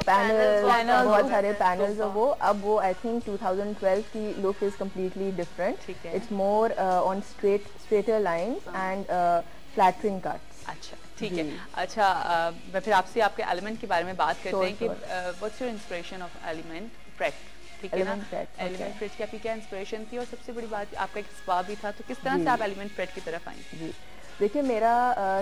Panels, बहुत सारे panels है वो। अब वो आई थिंक 2012 की look is completely different. It's more on straighter lines and flattering cuts. अच्छा ठीक है। अच्छा मैं फिर आपसे आपके एलिमेंट के बारे में बात करते हैं कि what's your inspiration of element parade, ठीक है ना? एलिमेंट प्रेट की आपकी क्या इंस्पिरेशन थी, और सबसे बड़ी बात आपका एक स्पा भी था, तो किस तरह से आप एलिमेंट प्रेट की तरफ आई? जी देखिए, मेरा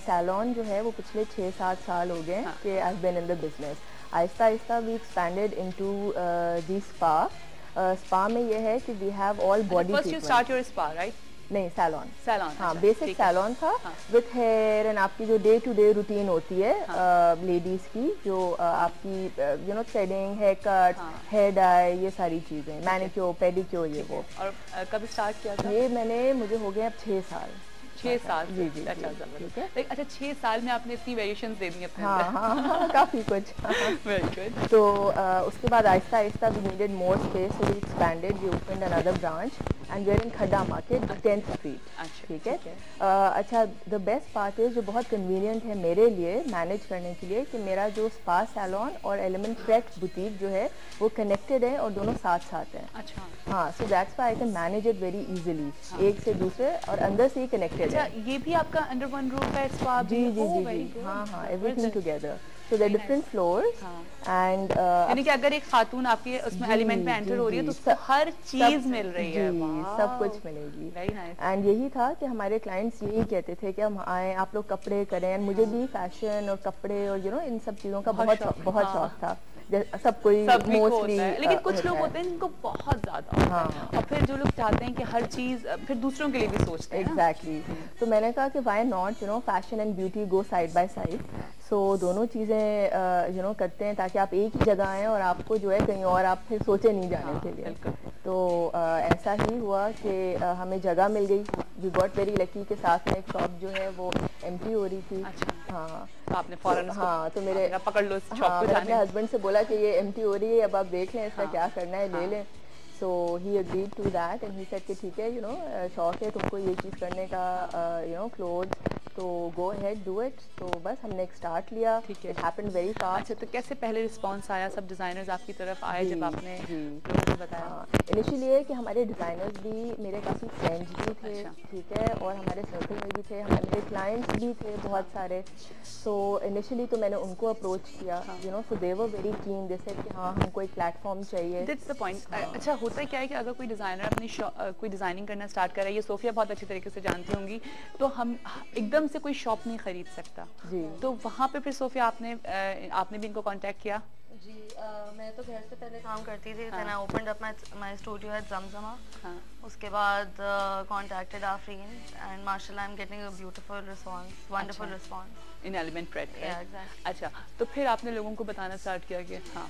सैलून जो है वो पिछले 6-7 साल हो गए कि I have been in the business. आहिस्ता आहिस्ता we expanded into the spa. Spa में ये है कि we have all body first you start your spa right? नहीं, सैलून। हाँ, अच्छा, बेसिक सैलून था विथ हेयर एंड आपकी जो डे टू डे रूटीन होती है लेडीज की, जो आपकी you know threading, hair cut, hair dye, ये सारी चीजें, मैनिक्योर, पेडिक्योर, ये वो। और कब स्टार्ट किया था? ये मुझे हो गए अब 6 साल। 6 साल? जी जी। अच्छा ठीक है। अच्छा 6 साल में आपने इतनी वेरिएशंस दे दी अपने अंदर? हाँ, काफी कुछ। Very good. तो उसके बाद आहिस्ता आहिस्ता we needed more space, so we expanded, we opened another branch and we are in Khadda market 10th street. ठीक है। अच्छा, द बेस्ट पार्ट इज, जो बहुत कन्वीनियंट है मेरे लिए मैनेज करने के लिए, कि मेरा जो स्पा सैलून और एलिमेंट प्रेट बुटीक जो है वो कनेक्टेड है और दोनों साथ साथ हैं। अच्छा। हाँ, so that's why I can manage it very easily, एक से दूसरे और अंदर से ही कनेक्टेड है। अच्छा, ये भी आपका अंडर वन रूफ है स्पा? जी जी जी। हाँ, everything together. So there are different floors and यानी कि अगर एक खातून आपके उसमें एलिमेंट में एंटर हो रही है तो उसको हर चीज मिल रही है। सब कुछ मिलेगी। Very nice. एंड यही था कि हमारे क्लाइंट्स यही कहते थे कि हम आए, आप लोग कपड़े करें। मुझे भी फैशन और कपड़े और यू नो इन सब चीज़ों का बहुत शौक था। सब कोई मोस्टली, लेकिन कुछ लोग होते हैं जिनको बहुत ज्यादा, और फिर जो लोग चाहते हैं कि हर चीज फिर दूसरों के लिए भी सोचते हैं। एग्जैक्टली। तो मैंने कहा कि why not, you know, fashion and beauty go side by side. So दोनों चीज़ें यू नो करते हैं ताकि आप एक ही जगह आएँ और आपको जो है कहीं और आप फिर सोचे नहीं जाने के लिए। तो ऐसा ही हुआ कि हमें जगह मिल गई। वी गॉट वेरी लकी के साथ में एक शॉप जो है वो एम्प्टी हो रही थी। हाँ, तो आपने फौरन तो मेरे पकड़ लो शॉप को मैंने जाने। अपने हस्बैंड से बोला कि ये एम्प्टी हो रही है, अब आप देख लें इसका क्या करना है, ले लें। So he agreed to that and he said कि ठीक है, यू नो, शौक है तुमको ये चीज़ करने का, यू नो, क्लोथ्स, तो गो अहेड, डू इट। तो बस हमने एक स्टार्ट लिया। It happened very fast. अच्छा, तो कैसे पहले रिस्पांस आया? सब डिजाइनर्स आपकी तरफ आए जब आपने लोगों को बताया? इनिशियली ये कि हमारे डिज़ाइनर्स भी मेरे काफ़ी फ्रेंड्स भी थे, ठीक है, और हमारे सर्कल में भी थे, मेरे क्लाइंट्स भी थे बहुत सारे। सो इनिशियली तो मैंने उनको अप्रोच किया, you know, so they were very keen, they said कि हाँ हमको एक प्लेटफॉर्म चाहिए। That's the point. अच्छा, होता क्या है कि अगर कोई डिज़ाइनर अपनी कोई डिज़ाइनिंग करना स्टार्ट कर रहा है, ये सोफिया बहुत अच्छी तरीके से जानती होंगी, तो हम एकदम से कोई शॉप नहीं खरीद सकता जी। तो वहाँ पे फिर सोफिया आपने भी इनको कांटेक्ट किया? जी, मैं तो घर से पहले काम करती थी। Then I opened up my studio at Zamzama. उसके बाद कांटेक्टेड आफरीन एंड माशाल्लाह I am getting a beautiful response, wonderful response in element pret. अच्छा, तो फिर आपने लोगों को बताना स्टार्ट किया कि हाँ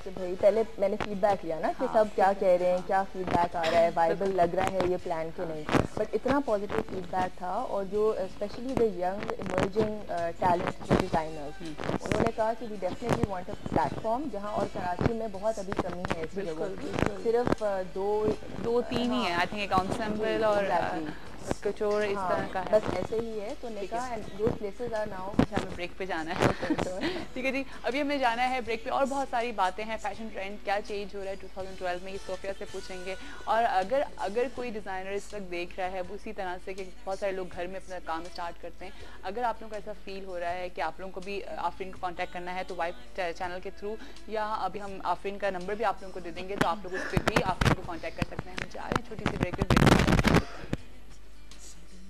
तो भाई पहले मैंने फीडबैक लिया ना कि सब क्या कह रहे हैं, क्या फीडबैक आ रहा है, वाइबल लग रहा है ये प्लान के नहीं। बट इतना पॉजिटिव फीडबैक था, और जो specially the young emerging talent designers, उन्होंने कहा कि we definitely want a platform जहां, और कराची में बहुत अभी कमी है ऐसी जगह की, सिर्फ दो तीन ही है आई थिंक, एक एंसेम्बल और कुछ और इस तरह का है, बस ऐसे ही है। तो नेका एंड दो प्लेसेस आर नाउ। हमें ब्रेक पे जाना है। ठीक है जी, अभी हमें जाना है ब्रेक पे, और बहुत सारी बातें हैं, फैशन ट्रेंड क्या चेंज हो रहा है 2012 में, ये सोफिया से पूछेंगे। और अगर कोई डिज़ाइनर इस वक्त देख रहा है, वो उसी तरह से कि बहुत सारे लोग घर में अपना काम स्टार्ट करते हैं, अगर आप लोगों को ऐसा फील हो रहा है कि आप लोगों को भी आफरीन को कॉन्टैक्ट करना है, तो वाइब चैनल के थ्रू, या अभी हम आफरीन का नंबर भी आप लोगों को दे देंगे, तो आप लोग उस पर भी आफरीन को कॉन्टैक्ट कर सकते हैं। हम जा रहे हैं छोटी सी ब्रेक पे।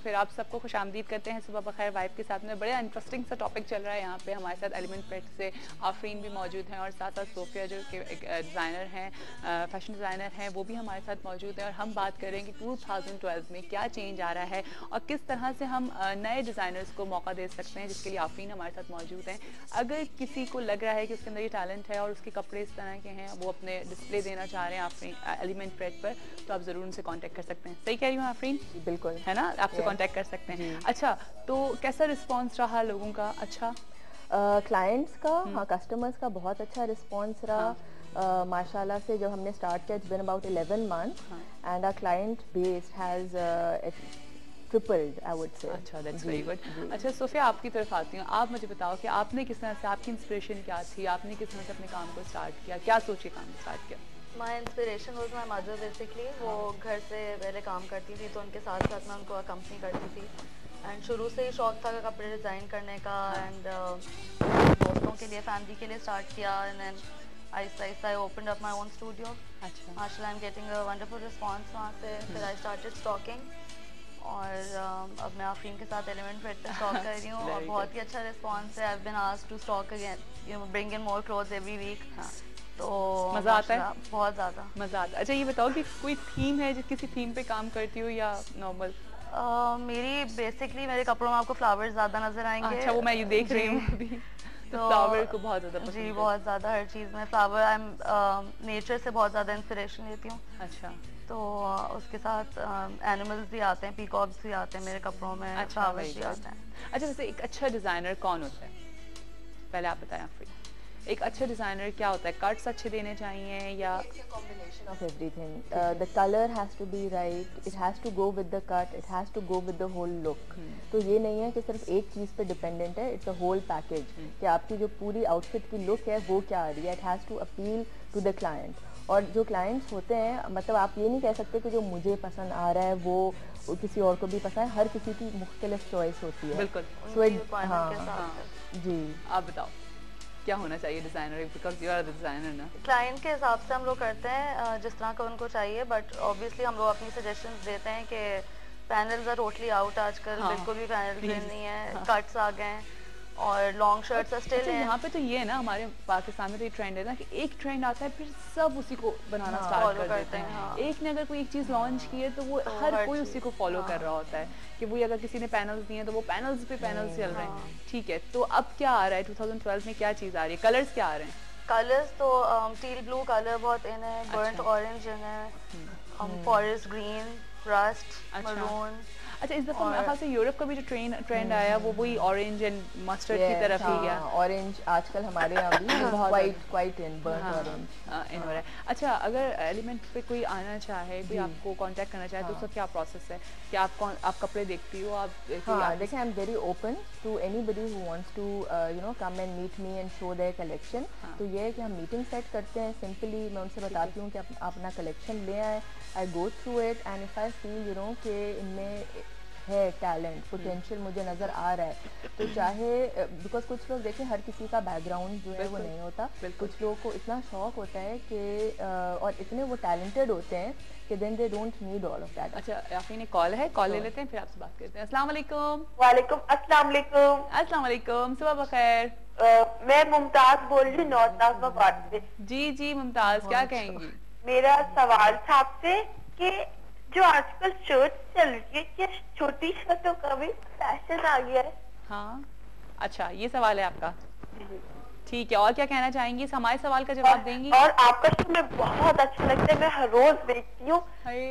फिर आप सबको खुशामदीद करते हैं सुबह बखैर वाइब के साथ में। बड़ा इंटरेस्टिंग सा टॉपिक चल रहा है यहाँ पे हमारे साथ। एलिमेंट प्रेट से आफरीन भी मौजूद हैं, और साथ साथ सोफिया जो कि एक डिज़ाइनर हैं, फैशन डिज़ाइनर हैं, वो भी हमारे साथ मौजूद हैं। और हम बात कर रहे हैं कि 2012 में क्या चेंज आ रहा है और किस तरह से हम नए डिज़ाइनर्स को मौका दे सकते हैं, जिसके लिए आफरीन हमारे साथ मौजूद हैं। अगर किसी को लग रहा है कि उसके अंदर ये टैलेंट है और उसके कपड़े इस तरह के हैं, वो अपने डिस्प्ले देना चाह रहे हैं आफरीन एलिमेंट प्रेट पर, तो आप ज़रूर उनसे कॉन्टैक्ट कर सकते हैं। सही कह रही हूँ आफरीन? बिल्कुल, है ना, आपसे कॉन्टैक्ट कर सकते हैं। अच्छा, तो कैसा रिस्पांस रहा लोगों का? अच्छा, क्लाइंट्स का, हाँ, कस्टमर्स का बहुत अच्छा रिस्पांस रहा। माशाल्लाह से जब हमने स्टार्ट किया, it's been about 11 months and our client base has tripled, I would say. अच्छा, that's very good. अच्छा सोफिया, आपकी तरफ आती हूँ. आप मुझे बताओ कि आपने किस तरह से, आपकी इंस्पिरेशन क्या थी, आपने किस तरह से अपने काम को स्टार्ट किया, क्या सोच के काम स्टार्ट किया? My inspiration was my mother basically. वो घर से पहले काम करती थी तो उनके साथ साथ मैं उनको अकम्पनी करती थी. एंड शुरू से ही शौक था कपड़े डिज़ाइन करने का. एंड दोस्तों के लिए, फैमिली के लिए स्टार्ट किया. And then Aahista Aahista I opened up my own studio. अच्छा, माशाल्लाह I am getting a wonderful response वहाँ से. फिर आई स्टार्टेड स्टॉकिंग. और अब मैं आफरीन के साथ एलिमेंट फिट पे स्टॉक कर रही हूँ और बहुत ही अच्छा रिस्पांस है. I have been asked to stock again, you know, bring in more clothes every week. तो मज़ा आता है, बहुत ज़्यादा मज़ा आता है. अच्छा ये बताओ कि कोई थीम है, जिस किसी थीम पे काम करती हो या नॉर्मल? मेरी बेसिकली मेरे कपड़ों में आपको फ्लावर्स ज़्यादा नजर आएंगे. अच्छा, वो मैं ये देख रही हूँ अभी. तो फ्लावर को बहुत ज़्यादा पसंद जी, बहुत ज़्यादा. हर चीज़ में फ्लावर. आई एम नेचर से बहुत ज़्यादा इंस्पिरेशन लेती हूँ. अच्छा, तो उसके साथ एनिमल्स भी आते हैं, पीकॉक्स भी आते हैं मेरे कपड़ों में. अच्छा, फ्लावर्स भी आते हैं. अच्छा, जैसे एक अच्छा डिज़ाइनर कौन होता है, पहले आप बताएं आफरीन. एक अच्छा डिज़ाइनर क्या होता है? कट्स अच्छे देने चाहिए या? It's a combination of everything. The color has to be right. It has to go with the cut. It has to go with the whole look. तो ये नहीं है कि सिर्फ एक चीज़ पे डिपेंडेंट है. It's a whole package. कि आपकी जो पूरी आउटफिट की लुक है वो क्या आ रही है. It has to appeal to the client. और जो क्लाइंट्स होते हैं, मतलब आप ये नहीं कह सकते कि जो मुझे पसंद आ रहा है वो किसी और को भी पसंद है. हर किसी की मुख्तलिफ चॉइस होती है. बिल्कुल. हाँ जी. आप बताओ क्या होना चाहिए designer, because you are the designer ना. क्लाइंट के हिसाब से हम लोग करते हैं जिस तरह का उनको चाहिए. बट ऑब्वियसली हम लोग अपनी सजेशंस देते हैं कि पैनल्स आर टोटली आउट आजकल. बिल्कुल भी पैनल नहीं है. कट्स आ गए हैं और लॉन्ग शर्ट्स आर स्टिल. यहाँ पे तो ये है ना, हमारे पाकिस्तान में तो ये ट्रेंड है ना कि एक ट्रेंड आता है फिर सब उसी को बनाना स्टार्ट कर देते हैं. एक ने अगर कोई एक चीज़ लॉन्च की है तो वो हर कोई उसी को फॉलो कर रहा होता है कि वो अगर किसी ने पैनल्स दिए तो वो पैनल्स पे पैनल्स चल रहे हैं. ठीक है, तो अब क्या आ रहा है 2012 में, क्या चीज़ आ रही है? कलर्स क्या आ रहे हैं? कलर्स तो टील ब्लू कलर बहुत इन है. बर्न्ट ऑरेंज इन है. Forest green, rust, maroon. अच्छा, इस दफा मेरे ख्याल से यूरोप का भी जो ट्रेंड आया वो वही ऑरेंज एंड मस्टर्ड की तरफ ही गया. ऑरेंज आजकल हमारे यहाँ भी quite in burn orange in हो रहा है. अच्छा, अगर एलिमेंट पे कोई आना चाहे, कोई आपको कांटेक्ट करना चाहे तो उसका क्या प्रोसेस है? कि आप कपड़े देखती हो? आप देखिए, I am very open to anybody who wants to you know come and meet me and show their collection. तो ये है कि हम मीटिंग सेट करते हैं. सिंपली मैं उनसे बताती हूँ कि आप अपना कलेक्शन ले आए. I go through it and if I feel you know कि इनमें है टैलेंट, पोटेंशियल मुझे नज़र आ रहा है, तो चाहे बिकॉज कुछ लोग देखें हर किसी का बैकग्राउंड जो है वो नहीं होता. कुछ लोगों को इतना शौक होता है कि और इतने वो टैलेंटेड होते हैं कि then they don't need all of that. अच्छा, आफरीन एक कॉल है, कॉल ले लेते हैं फिर आपसे बात करते हैं. अस्सलाम वालेकुम. वालेकुम अस्सलाम वालेकुम. अस्सलाम वालेकुम, सुबह बखैर. मैं मुमताज बोल रही हूँ नॉर्थ नाज़िमाबाद से. जी जी मुमताज, क्या कहेंगी? मेरा सवाल था आपसे कि जो आजकल शर्ट चल रही है, क्या छोटी शर्टों का भी फैशन आ गया है? हाँ, अच्छा ये सवाल है आपका. ठीक है, और क्या कहना चाहेंगी? हमारे सवाल का जवाब देंगी? और आपका शो मैं बहुत अच्छा लगता है. मैं हर रोज देखती हूँ,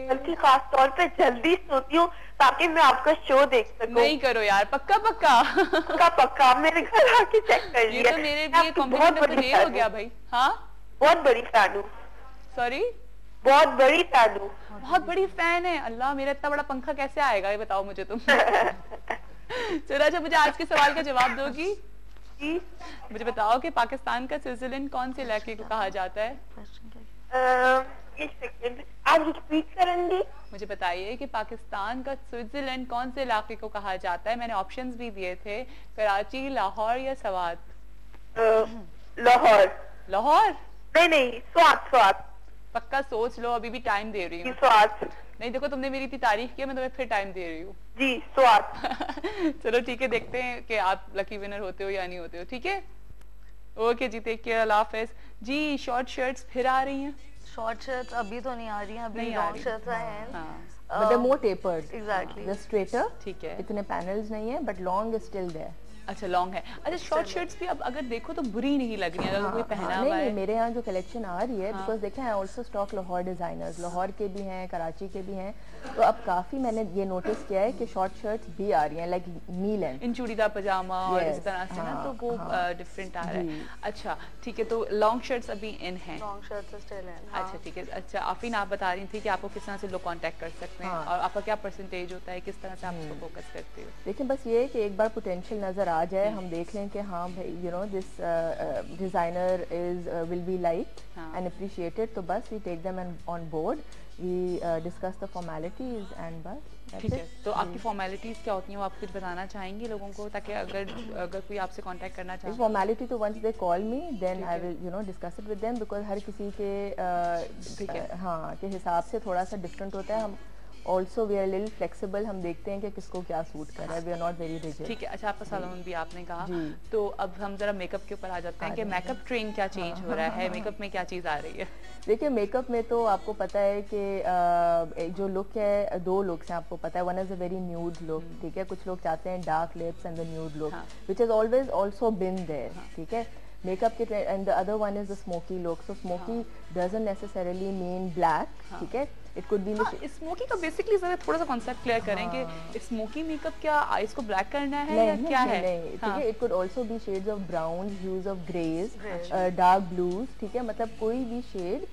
बल्कि खास तौर पे जल्दी सोती हूँ ताकि मैं आपका शो देख सकूं. नहीं करो यार, पक्का पक्का पक्का पक्का मेरे घर आके चेक कर लिया. ये तो मेरे लिए कॉम्प्लीमेंट हो गया भाई. हाँ, बहुत बड़ी फैन हूँ. सॉरी, बहुत बड़ी फैन हूँ. बहुत बड़ी फैन है. अल्लाह, मेरा इतना बड़ा पंखा कैसे आएगा ये बताओ मुझे तुम. चलो, अच्छा मुझे आज के सवाल का जवाब दोगी? मुझे बताओ कि पाकिस्तान का स्विट्जरलैंड कौन से इलाके को कहा जाता है? एक सेकंड, आप रिपीट करेंगे? मुझे बताइए कि पाकिस्तान का स्विट्जरलैंड कौन से इलाके को कहा जाता है? मैंने ऑप्शंस भी दिए थे, कराची, लाहौर या स्वात. लाहौर. लाहौर? नहीं, स्वात. पक्का सोच लो, अभी भी टाइम दे रही हूँ. स्वात. नहीं, देखो तुमने मेरी इतनी तारीफ की, मैं तुम्हें फिर टाइम दे रही हूँ. जी, स्वात. चलो ठीक है, देखते हैं कि आप लकी विनर होते हो या नहीं होते हो. ठीक है, ओके जी, टेक केयर, अल्लाह हाफिज जी. शॉर्ट शर्ट्स फिर आ रही हैं? शॉर्ट शर्ट्स अभी तो नहीं आ रही हैं, अभी लॉन्ग शर्ट्स हैं. But they're more tapered. Exactly. They're straighter. ठीक है. इतने पैनल्स नहीं है, but long is still there. अच्छा लॉन्ग है। अच्छा शॉर्ट शर्ट्स भी अब अगर देखो तो बुरी नहीं लग रही है अगर कोई पहना हुआ है। नहीं, मेरे यहाँ जो कलेक्शन आ रही है, बिकॉज देखें I also stock Lahore designers, Lahore के भी हैं, कराची के भी हैं, तो अब काफी मैंने ये नोटिस किया है कि शॉर्ट शर्ट्स भी आ रही हैं लाइक नी लेंथ, इन चूड़ीदार पजामा और इस तरह से ना, तो वो डिफरेंट आ रहा है। अच्छा ठीक है, तो लॉन्ग शर्ट्स अभी इन हैं। Long shirts still in. अच्छा ठीक है। अच्छा आफरीन, आप बता रही थी कि आपको किस तरह से लोग कांटेक्ट कर सकते हैं और आपका क्या परसेंटेज होता है, किस तरह से आप उसको फोकस करते हो? देखिए बस ये है कि एक बार पोटेंशियल नज़र आ जाए, हम देख लें कि हाँ भाई you know this designer is will be liked and appreciated, तो बस we take them on board, we discuss the formalities and बस। ठीक है, तो आपकी फॉर्मेलिटीज क्या होती हैं, वो आप कुछ बताना चाहेंगे लोगों को, ताकि अगर कोई आपसे कांटेक्ट करना चाहे? फॉर्मेलिटी तो once they call me then I will you know discuss it with them, because हर किसी के हाँ के हिसाब से थोड़ा सा डिफरेंट होता है। हम also we are little flexible, हम देखते हैं कि किसको क्या सूट कर रहा है, we are not very rigid. ठीक है। अच्छा आपका सैलून भी आपने कहा, तो अब हम जरा मेकअप के ऊपर आ जाते हैं कि मेकअप ट्रेंड क्या चेंज हो रहा है, मेकअप में क्या चीज़ आ रही है? देखिए मेकअप में तो आपको पता है कि जो लुक है, दो लुक्स हैं आपको पता है, one is a very nude look, ठीक है, कुछ लोग चाहते हैं dark lips and the nude look which is always also been there, ठीक है, मेकअप के trend, and the other one is the smoky look. So smoky doesn't necessarily mean black, ठीक है, इट कुड बी स्मोकी का basically जरा थोड़ा सा concept clear करें कि स्मोकी मेकअप क्या आईज को ब्लैक करना है या क्या है? नहीं, ठीक है, it could also be shades of brown, hues of greys, dark blues, ठीक है, मतलब कोई भी शेड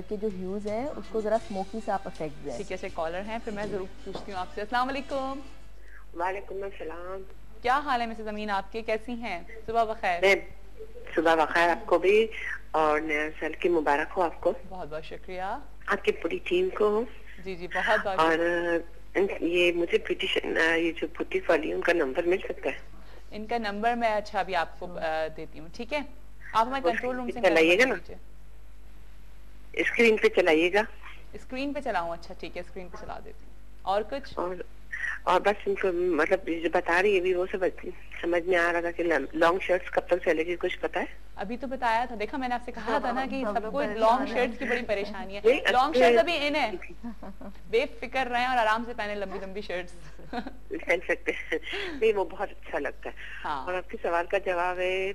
के जो ह्यूज हैं उसको जरा स्मोकी से आप इफेक्ट दें। ठीक है, ऐसे कॉलर हैं, फिर मैं जरूर पूछती हूँ आपसे। अस्सलाम वालेकुम। वालेकुम अस्सलाम। क्या हाल है मिसेस अमीन आपके, कैसी हैं? सुबह बखैर। सुबह बखैर आपको भी, और नया साल की मुबारक हो आपको। बहुत बहुत शुक्रिया। आपकी पूरी टीम को। जी जी बहुत बहुत। और ये मुझे ब्यूटिशियन ये जो बुटीक वाली है उनका नंबर मिल सकता है? इनका नंबर मैं अच्छा अभी आपको देती हूँ, ठीक है, आप हमारे कंट्रोल रूम से चलाइएगा ना, स्क्रीन पे चलाइएगा। स्क्रीन पे चलाऊं? अच्छा ठीक है, स्क्रीन पे चला देती हूँ। और कुछ? और बस इनको मतलब जो बता रही है भी वो सब समझ में आ रहा था कि लॉन्ग शर्ट्स कब तक चलेगी, कुछ पता है? अभी तो बताया था, देखा मैंने आपसे कहा था ना कि सबको लॉन्ग शर्ट्स की बड़ी परेशानी है। लॉन्ग शर्ट्स अभी इन है, बेफिक्र रहें और आराम से पहने लंबी लंबी शर्ट्स पहन सकते हैं। नहीं वो बहुत अच्छा लगता है। हाँ। और आपके सवाल का जवाब है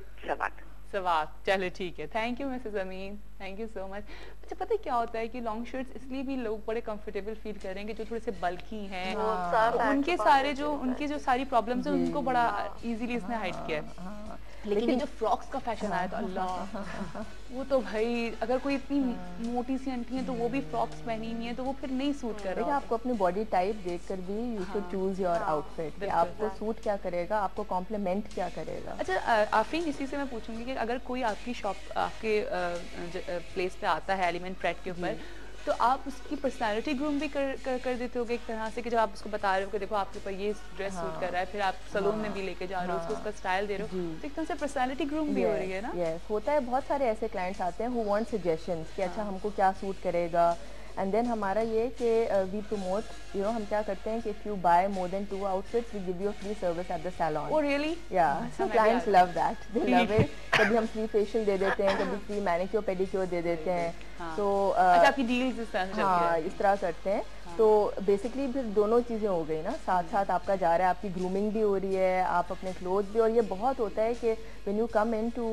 सवाल। चलो ठीक है, thank you Mrs Amin, thank you so much. अच्छा पता है क्या होता है कि लॉन्ग शर्ट्स इसलिए भी लोग बड़े कंफर्टेबल फील करेंगे जो थोड़े से बल्की हैं, उनके सारे जो उनकी जो सारी प्रॉब्लम्स हैं उनको बड़ा इजीली इसने हाइड किया है। लेकिन ये जो फ्रॉक्स का फैशन आया तो अल्लाह, वो तो भाई अगर कोई इतनी मोटी सी आंटी है तो वो भी फ्रॉक्स पहनी हुई है तो वो फिर नहीं सूट कर रहा। आपको अपनी बॉडी टाइप देखकर भी you should choose your outfit कि आपको सूट क्या करेगा, आपको कॉम्प्लीमेंट क्या करेगा। अच्छा आफरीन, इसी से मैं पूछूंगी कि अगर कोई आपकी शॉप आपके प्लेस पे आता है एलिमेंट फ्रेट के ऊपर, तो आप उसकी पर्सनालिटी ग्रूम भी कर देते होगे एक तरह से कि जब आप उसको बता रहे हो कि देखो आपके ऊपर ये ड्रेस सूट कर रहा है, फिर आप सलून में भी लेके जा रहे हो उसको उसका स्टाइल दे रहे हो, तो एक तरह से पर्सनालिटी ग्रूम भी हो रही है ना? यस, होता है। बहुत सारे ऐसे क्लाइंट्स आते हैं हु वांट सजेशंस कि अच्छा हमको क्या सूट करेगा, एंड देन हमारा ये कि वी प्रमोट, यू नो, हम क्या करते हैं कि if you buy more than 2 outfits we give you a free service at the salon. Oh really? Yeah, so clients love that, they love it. कभी हम फ्री फेशियल दे देते हैं, कभी फ्री मैनिक्योर पेडिक्योर दे देते हैं। तो अच्छा आपकी डील्स इस तरह से? हाँ, इस तरह करते हैं। तो बेसिकली फिर दोनों चीज़ें हो गई ना, साथ साथ आपका जा रहा है, आपकी ग्रूमिंग भी हो रही है, आप अपने क्लोथ भी, और ये बहुत होता है कि when you come in to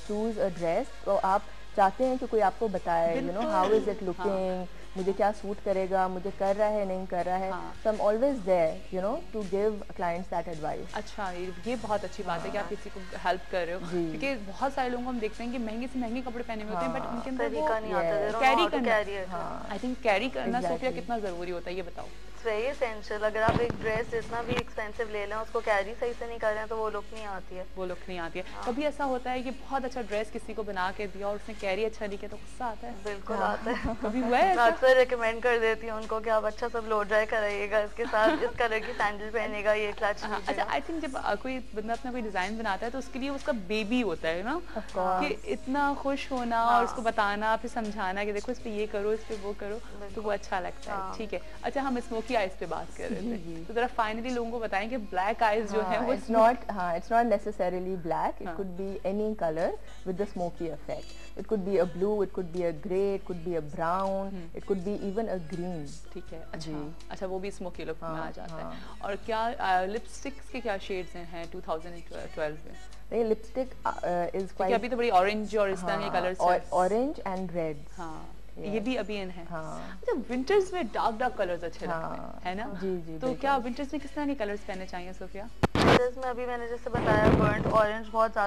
choose a dress, तो आप चाहते हैं कि कोई आपको बताए, you know, how is it looking, मुझे क्या सूट करेगा, मुझे कर रहा है नहीं कर रहा है। So I am always there, you know, to give clients that advice. अच्छा, ये बहुत अच्छी बात है कि आप किसी को हेल्प कर रहे हो, क्योंकि बहुत सारे लोगों को हम देखते हैं कि महंगे से महंगे कपड़े पहने हुए होते हैं बट उनके अंदर वो नहीं आता कैरी करना। आई थिंक कैरी करना सोफिया कितना जरूरी होता है, ये बताओ। Very essential. अगर आप एक ड्रेस जितना भी एक्सपेंसिव ले लें उसको कैरी सही से नहीं कर रहे हैं तो वो लुक नहीं आती है, वो लुक नहीं आती है। कभी ऐसा होता है कि बहुत अच्छा ड्रेस किसी को बना के दिया और उसने कैरी अच्छा नहीं किया तो गुस्सा आता है? बिल्कुल आता है। कभी हुआ है? मैं अक्सर रिकमेंड कर देती हूँ उनको कि आप अच्छा सब लो ड्राई कराइएगा, इसके साथ इस कलर की सैंडल पहनेगा, ये क्लच। अच्छा, आई थिंक जब कोई बंदा अपना कोई डिजाइन बनाता है तो उसके लिए उसका बेबी होता है ना, कि इतना खुश होना और उसको बताना, फिर समझाना कि देखो इस पे ये करो, इस पे वो करो, तो वो अच्छा लगता है। ठीक है, अच्छा हम स्मोकी स्मोकी आइज पे बात कर रहे थे, तो जरा फाइनली लोगों को बताएं कि ब्लैक आइज जो है वो it's not necessarily black. It could be any color with the smoky effect. It could be a blue, it could be a gray, it could be a brown, it could be even a green. ठीक है, अच्छा वो भी smoky look में आ जाता है। और क्या लिपस्टिक्स के क्या शेड्स हैं 2012 में? नहीं, लिपस्टिक इज क्योंकि अभी तो बड़ी ऑरेंज और इस तरह के कलर्स हैं, ऑरेंज एंड रेड। हाँ ये भी अभी इन है। अच्छा विंटर्स में डार्क कलर्स अच्छे लगते हैं, है ना? जी जी। तो क्या विंटर्स में किस तरह के कलर्स पहनने चाहिए सोफिया? विंटर्स में अभी मैंने जैसे बताया बर्न्ट ऑरेंज बहुत